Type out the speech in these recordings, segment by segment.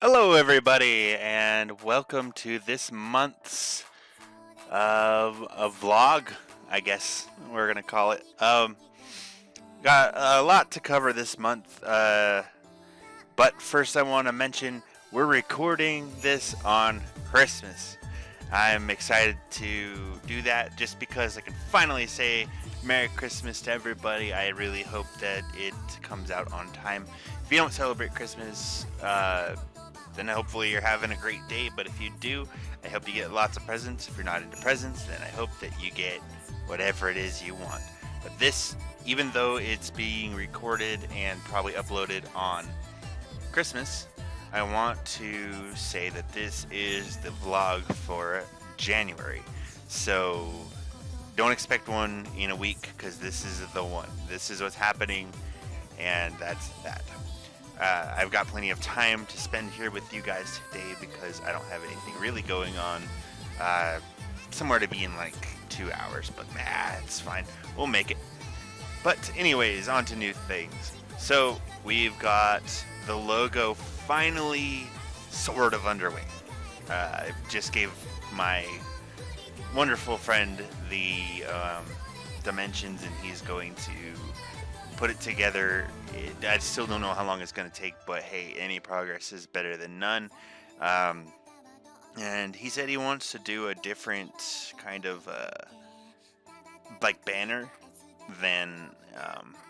Hello, everybody, and welcome to this month's a vlog. I guess we're gonna call it. Got a lot to cover this month. But first, I want to mention we're recording this on Christmas. I'm excited to do that just because I can finally say Merry Christmas to everybody. I really hope that it comes out on time. If you don't celebrate Christmas, then hopefully you're having a great day. But if you do, I hope you get lots of presents. If you're not into presents, then I hope that you get whatever it is you want. But this, even though it's being recorded and probably uploaded on Christmas, I want to say that this is the vlog for January. So don't expect one in a week, because this is the one. This is what's happening, and that's that. I've got plenty of time to spend here with you guys today because I don't have anything really going on. Somewhere to be in like 2 hours, but it's fine. We'll make it. But anyways, on to new things. So we've got the logo finally sort of underway. I just gave my wonderful friend the dimensions, and he's going to put it together. I still don't know how long it's going to take, but hey, any progress is better than none. And he said he wants to do a different kind of like banner than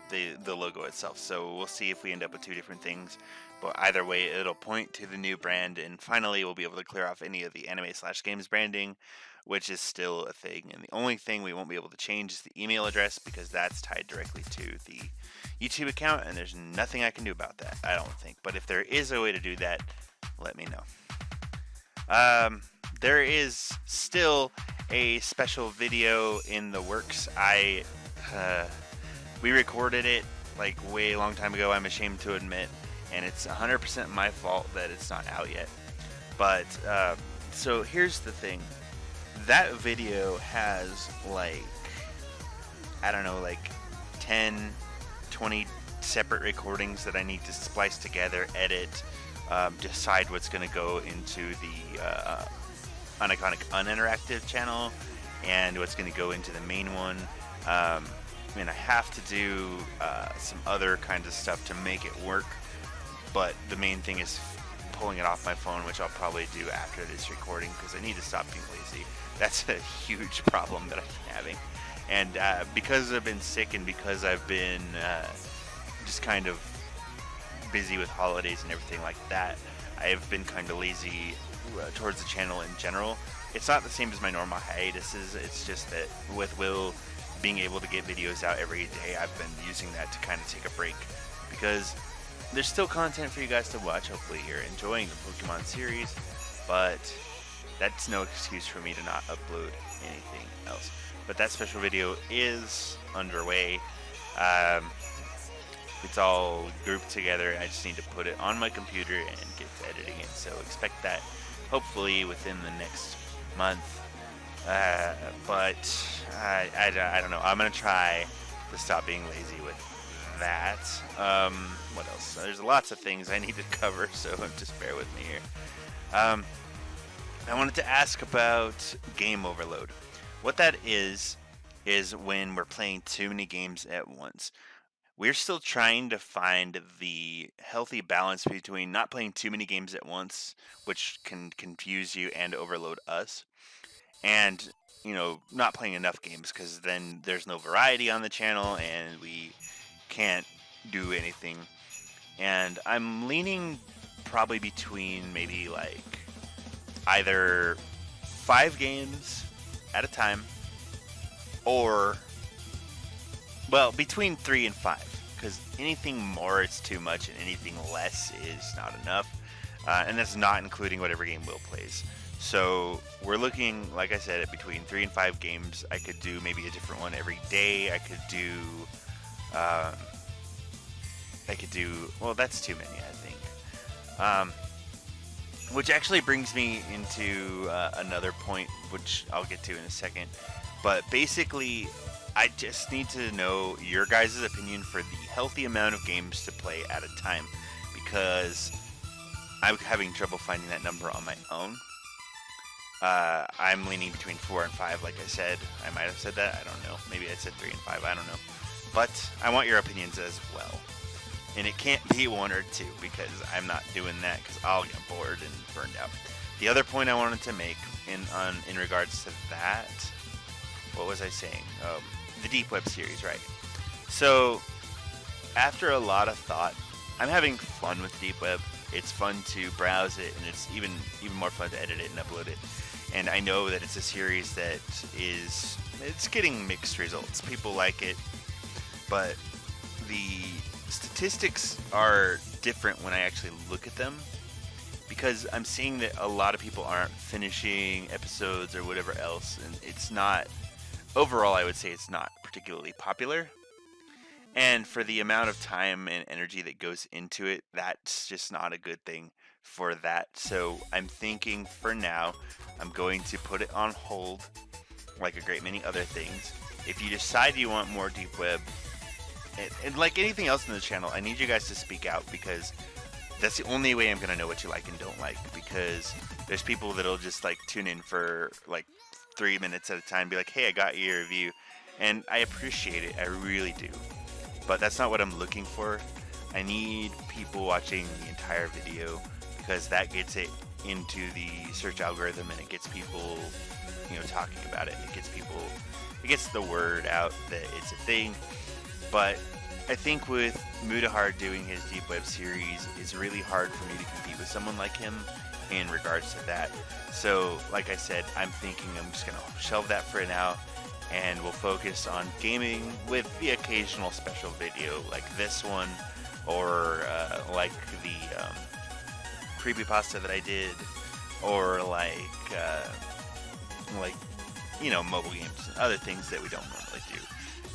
the logo itself. So we'll see if we end up with two different things. But either way, it'll point to the new brand, and finally we'll be able to clear off any of the anime/games branding, which is still a thing. And the only thing we won't be able to change is the email address, because that's tied directly to the YouTube account, and there's nothing I can do about that, I don't think. But if there is a way to do that, let me know. There is still a special video in the works. We recorded it like way long time ago, I'm ashamed to admit, and it's 100% my fault that it's not out yet. But so here's the thing. That video has like, I don't know, like 10, 20 separate recordings that I need to splice together, edit, decide what's going to go into the Uniconic uninteractive channel and what's going to go into the main one. And I have to do some other kinds of stuff to make it work, but the main thing is pulling it off my phone, which I'll probably do after this recording, because I need to stop being lazy. That's a huge problem that I'm having. And because I've been sick, and because I've been just kind of busy with holidays and everything like that, I've been kind of lazy towards the channel in general. It's not the same as my normal hiatuses. It's just that with Will being able to get videos out every day, I've been using that to kind of take a break, because there's still content for you guys to watch. Hopefully you're enjoying the Pokemon series, but that's no excuse for me to not upload anything else. But that special video is underway. It's all grouped together. I just need to put it on my computer and get to editing it. So expect that hopefully within the next month. But I don't know. I'm going to try to stop being lazy with that. What else? There's lots of things I need to cover, so just bear with me here. I wanted to ask about game overload. What that is when we're playing too many games at once. We're still trying to find the healthy balance between not playing too many games at once, which can confuse you and overload us, and not playing enough games, because then there's no variety on the channel and we can't do anything. And I'm leaning probably between maybe like either 5 games at a time, or between 3 and 5, because anything more is too much and anything less is not enough, and that's not including whatever game Will plays. So we're looking, like I said, at between 3 and 5 games. I could do maybe a different one every day. I could do, well, that's too many, I think. Which actually brings me into another point, which I'll get to in a second. But basically, I just need to know your guys' opinion for the healthy amount of games to play at a time, because I'm having trouble finding that number on my own. I'm leaning between 4 and 5, like I said. I might have said that. I don't know. Maybe I said 3 and 5. I don't know. But I want your opinions as well. And it can't be 1 or 2 because I'm not doing that because I'll get bored and burned out. The other point I wanted to make in regards to that, what was I saying? The Deep Web series, right? So after a lot of thought, I'm having fun with Deep Web. It's fun to browse it, and it's even more fun to edit it and upload it. And I know that it's a series that it's getting mixed results. People like it, but the statistics are different when I actually look at them, because I'm seeing that a lot of people aren't finishing episodes or whatever else, and it's not, overall I would say it's not particularly popular. And for the amount of time and energy that goes into it, that's just not a good thing for that. So I'm thinking for now, I'm going to put it on hold, like a great many other things. If you decide you want more Deep Web, and like anything else in the channel, I need you guys to speak out, because that's the only way I'm going to know what you like and don't like. Because there's people that'll just like tune in for like 3 minutes at a time, be like, hey, I got your review. And I appreciate it, I really do. But that's not what I'm looking for. I need people watching the entire video, because that gets it into the search algorithm, and it gets people, talking about it. It gets the word out that it's a thing. But I think with Mudahar doing his Deep Web series, it's really hard for me to compete with someone like him in regards to that. So, like I said, I'm thinking I'm just gonna shelve that for now, and we'll focus on gaming with the occasional special video like this one, or like the creepypasta that I did, or like mobile games and other things that we don't normally do.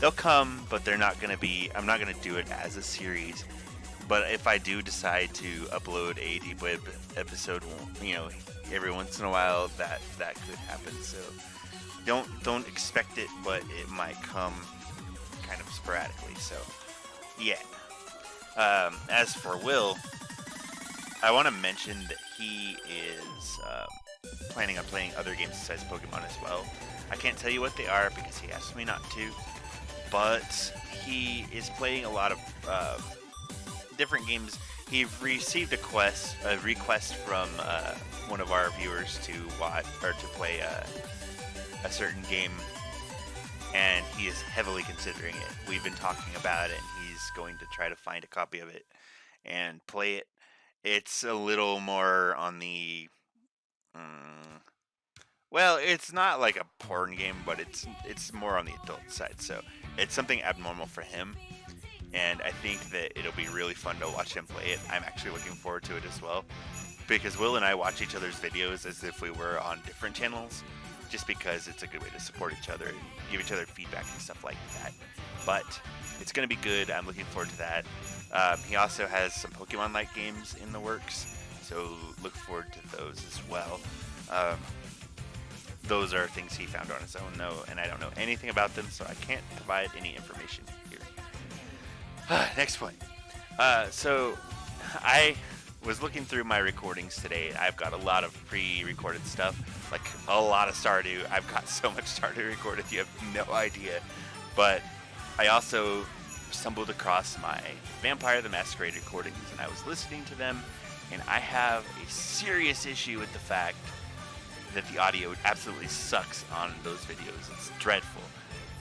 They'll come, but they're not going to be, I'm not going to do it as a series. But if I do decide to upload a Deep Web episode, every once in a while, that could happen. So don't expect it, but it might come kind of sporadically. So yeah. As for Will, I want to mention that he is planning on playing other games besides Pokemon as well. I can't tell you what they are because he asked me not to, but he is playing a lot of different games. He received a request from one of our viewers to watch or to play a certain game, and he is heavily considering it. We've been talking about it, and he's going to try to find a copy of it and play it. It's a little more on the well, it's not like a porn game, but it's more on the adult side, so it's something abnormal for him, and I think that it'll be really fun to watch him play it. I'm actually looking forward to it as well, because Will and I watch each other's videos as if we were on different channels, just because it's a good way to support each other and give each other feedback and stuff like that. But it's going to be good. I'm looking forward to that. He also has some Pokemon-like games in the works, so look forward to those as well. Those are things he found on his own, though, and I don't know anything about them, so I can't provide any information here. Next point. So I was looking through my recordings today. I've got a lot of pre-recorded stuff, like a lot of Stardew. I've got so much Stardew recorded, you have no idea. But I also stumbled across my Vampire the Masquerade recordings, and I was listening to them, and I have a serious issue with the fact that the audio absolutely sucks on those videos. It's dreadful.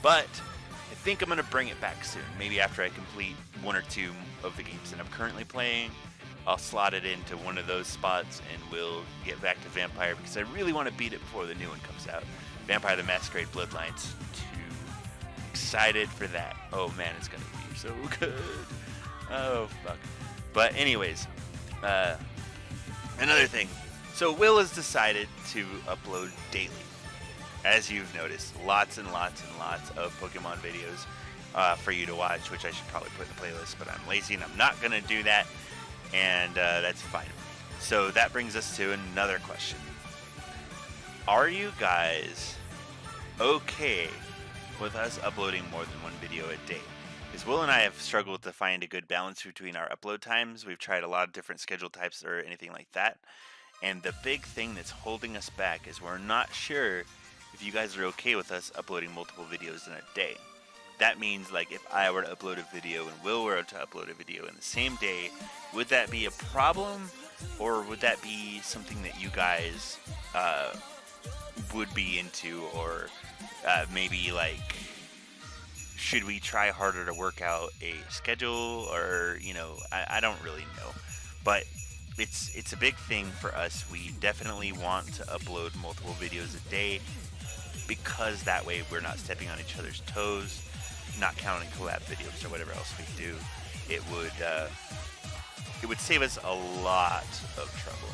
But I think I'm going to bring it back soon. Maybe after I complete 1 or 2 of the games that I'm currently playing, I'll slot it into one of those spots and we'll get back to Vampire, because I really want to beat it before the new one comes out. Vampire the Masquerade Bloodlines 2. Excited for that. Oh man, it's going to be so good. Oh fuck. But anyways, another thing. So Will has decided to upload daily. As you've noticed, lots and lots and lots of Pokemon videos for you to watch, which I should probably put in the playlist, but I'm lazy and I'm not going to do that, and that's fine. So that brings us to another question. Are you guys okay with us uploading more than 1 video a day? is Will and I have struggled to find a good balance between our upload times. We've tried a lot of different schedule types or anything like that. And the big thing that's holding us back is we're not sure if you guys are okay with us uploading multiple videos in a day. That means, like, if I were to upload a video and Will were to upload a video in the same day, would that be a problem? Or would that be something that you guys would be into? Or maybe, like, should we try harder to work out a schedule? Or, I don't really know. But it's a big thing for us. We definitely want to upload multiple videos a day because that way we're not stepping on each other's toes, not counting collab videos or whatever else we do. It would save us a lot of trouble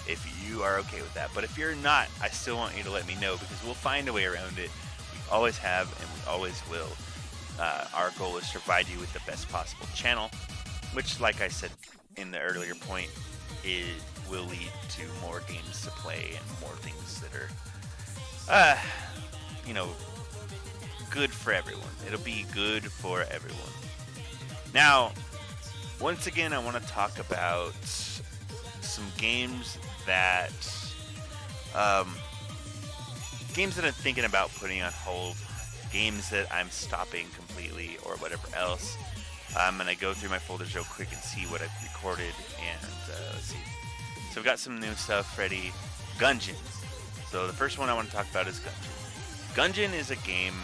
if you are okay with that. But if you're not, I still want you to let me know, because we'll find a way around it. We always have and we always will. Our goal is to provide you with the best possible channel, which, like I said in the earlier point, it will lead to more games to play and more things that are, good for everyone. It'll be good for everyone. Now, once again, I want to talk about some games that I'm thinking about putting on hold, games that I'm stopping completely or whatever else. I'm going to go through my folders real quick and see what I've recorded, and let's see. So I've got some new stuff ready. Gungeon. So the first one I want to talk about is Gungeon. Gungeon is a game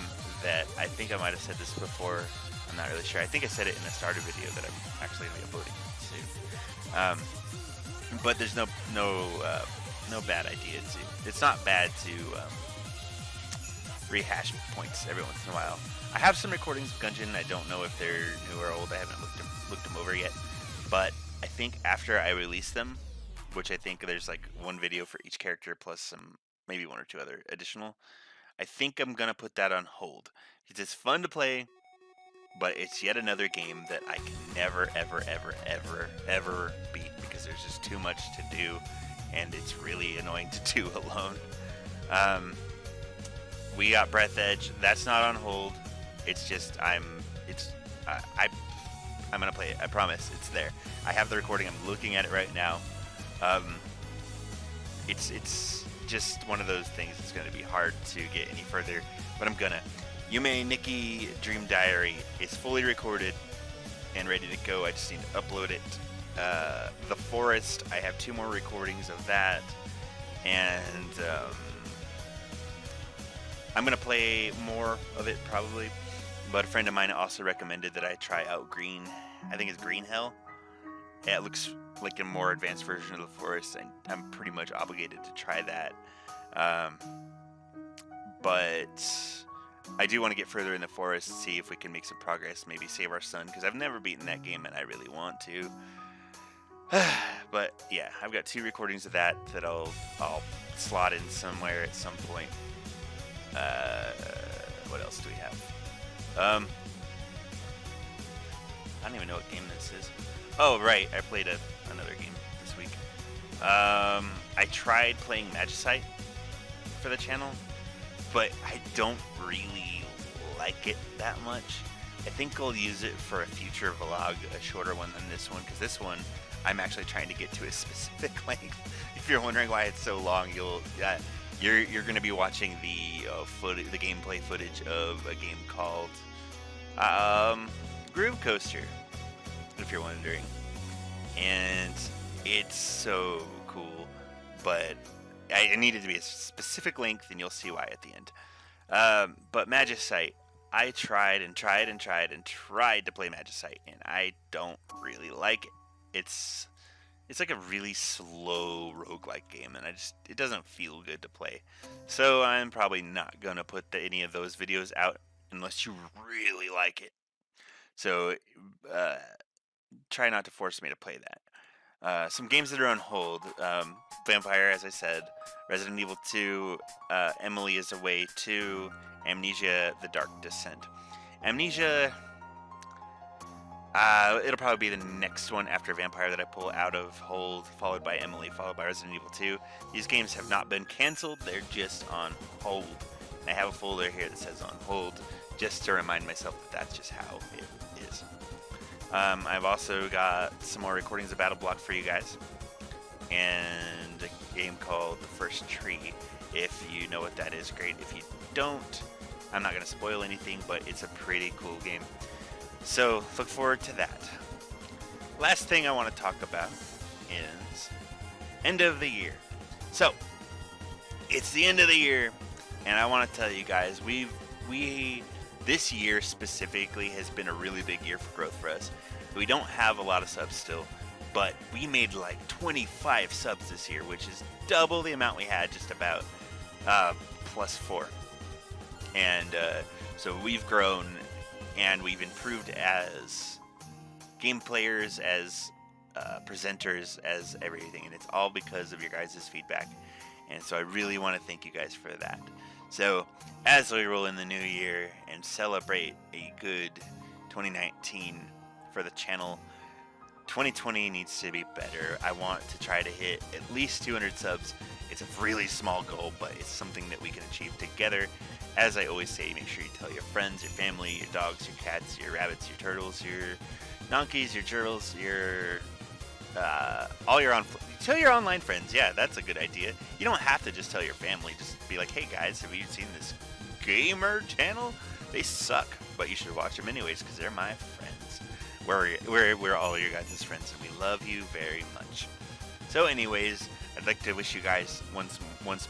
that I think I might have said this before. I'm not really sure. I think I said it in the starter video that I'm actually going to be uploading soon. But there's no bad idea to. It's not bad to rehash points every once in a while. I have some recordings of Gungeon. I don't know if they're new or old. I haven't looked them over yet. But I think after I release them, which I think there's like one video for each character plus some, maybe one or two other additional, I think I'm going to put that on hold. It's fun to play, but it's yet another game that I can never, ever, ever, ever, ever beat, because there's just too much to do, and it's really annoying to do alone. We got Breath Edge. That's not on hold. It's just I'm gonna play it. I promise. It's there. I have the recording. I'm looking at it right now. It's just one of those things. It's gonna be hard to get any further, but I'm gonna. Yume Nikki Dream Diary is fully recorded and ready to go. I just need to upload it. The Forest, I have 2 more recordings of that, and I'm going to play more of it probably, but a friend of mine also recommended that I try out Green. I think it's Green Hell. Yeah, it looks like a more advanced version of The Forest, and I'm pretty much obligated to try that. But I do want to get further in The Forest, see if we can make some progress, maybe save our son, because I've never beaten that game and I really want to. But yeah, I've got 2 recordings of that I'll slot in somewhere at some point. What else do we have? I don't even know what game this is. Oh, right, I played another game this week. I tried playing Magicite for the channel, but I don't really like it that much. I think I'll use it for a future vlog, a shorter one than this one, because this one I'm actually trying to get to a specific length. If you're wondering why it's so long, you're going to be watching the gameplay footage of a game called Groove Coaster, if you're wondering. And it's so cool, but I needed to be a specific length, and you'll see why at the end. But Magicite, I tried to play Magicite, and I don't really like it. It's like a really slow roguelike game, and it doesn't feel good to play. So I'm probably not gonna put any of those videos out unless you really like it. So try not to force me to play that. Some games that are on hold: Vampire, as I said, Resident Evil 2, Emily is Away 2, Amnesia: The Dark Descent. Amnesia, it'll probably be the next one after Vampire that I pull out of hold, followed by Emily, followed by Resident Evil 2. These games have not been canceled, they're just on hold. I have a folder here that says on hold, just to remind myself that that's just how it is. I've also got some more recordings of Battle Block for you guys, and a game called The First Tree. If you know what that is, great. If you don't, I'm not going to spoil anything, but it's a pretty cool game. So look forward to that. Last thing I want to talk about is end of the year. So it's the end of the year, and I want to tell you guys, we this year specifically has been a really big year for growth for us. We don't have a lot of subs still, but we made like 25 subs this year, which is double the amount we had just about, plus 4. And so we've grown, and we've improved as game players, as presenters, as everything, and it's all because of your guys' feedback. And so I really want to thank you guys for that. So as we roll in the new year and celebrate a good 2019 for the channel, 2020 needs to be better. I want to try to hit at least 200 subs. It's a really small goal, but it's something that we can achieve together. As I always say, make sure you tell your friends, your family, your dogs, your cats, your rabbits, your turtles, your donkeys, your gerbils, your tell your online friends. Yeah, that's a good idea. You don't have to just tell your family. Just be like, hey guys, have you seen this gamer channel? They suck, but you should watch them anyways because they're my friends. We're all your guys' friends, and we love you very much. So anyways, I'd like to wish you guys once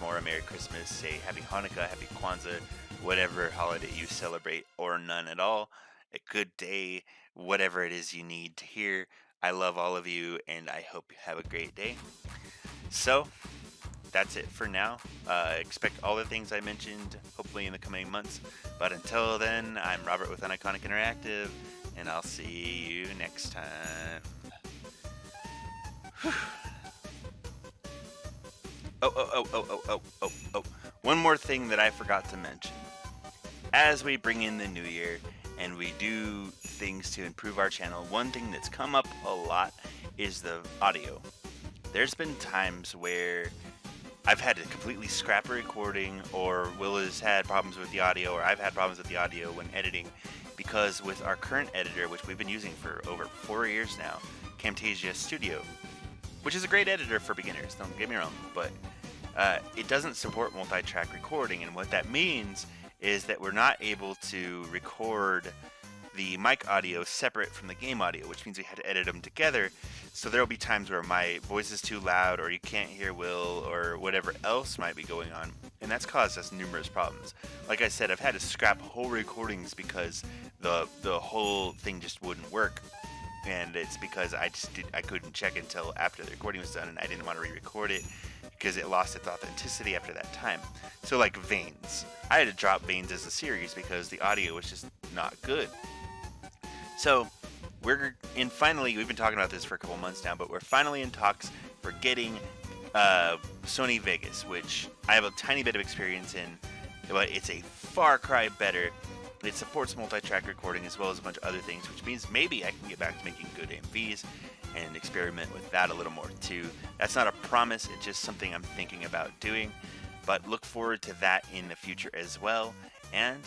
more a Merry Christmas, say Happy Hanukkah, Happy Kwanzaa, whatever holiday you celebrate, or none at all. A good day, whatever it is you need to hear. I love all of you, and I hope you have a great day. So, that's it for now. Expect all the things I mentioned, hopefully in the coming months. But until then, I'm Robert with Uniconic Interactive, and I'll see you next time. Oh. One more thing that I forgot to mention. As we bring in the new year and we do things to improve our channel, one thing that's come up a lot is the audio. There's been times where I've had to completely scrap a recording, or Will has had problems with the audio, or I've had problems with the audio when editing, because with our current editor, which we've been using for over 4 years now, Camtasia Studio, which is a great editor for beginners, don't get me wrong, but it doesn't support multi-track recording, and what that means is that we're not able to record the mic audio separate from the game audio, which means we had to edit them together. So there'll be times where my voice is too loud, or you can't hear Will, or whatever else might be going on, and that's caused us numerous problems. Like I said, I've had to scrap whole recordings because the whole thing just wouldn't work, and it's because I couldn't check until after the recording was done, and I didn't want to re-record it because it lost its authenticity after that time. So like Veins, I had to drop Veins as a series because the audio was just not good. So finally, we've been talking about this for a couple months now, but we're finally in talks for getting Sony Vegas, which I have a tiny bit of experience in, but it's a far cry better. It supports multi-track recording as well as a bunch of other things, which means maybe I can get back to making good MVs and experiment with that a little more too. That's not a promise, it's just something I'm thinking about doing, but look forward to that in the future as well. And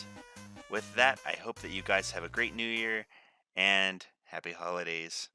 with that, I hope that you guys have a great new year and happy holidays.